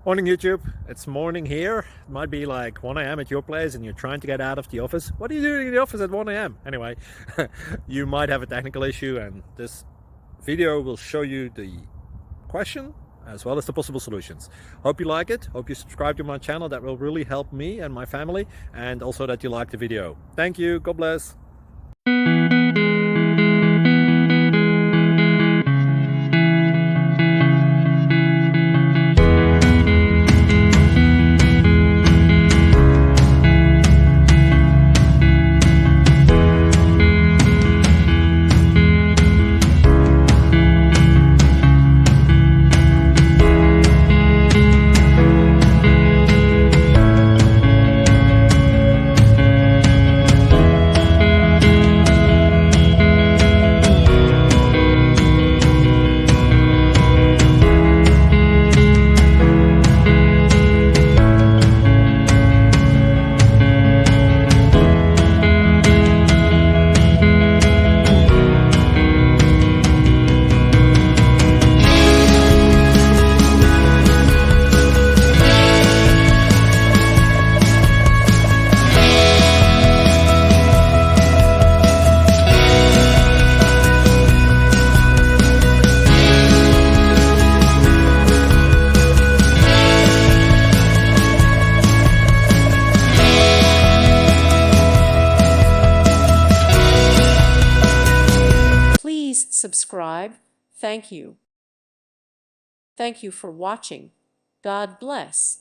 Morning YouTube, it's morning here. It might be like 1 a.m. at your place and you're trying to get out of the office. What are you doing in the office at 1 a.m? Anyway, you might have a technical issue and this video will show you the question as well as the possible solutions. Hope you like it, hope you subscribe to my channel. That will really help me and my family, and also that you like the video. Thank you, God bless. Please subscribe. Thank you. Thank you for watching. God bless.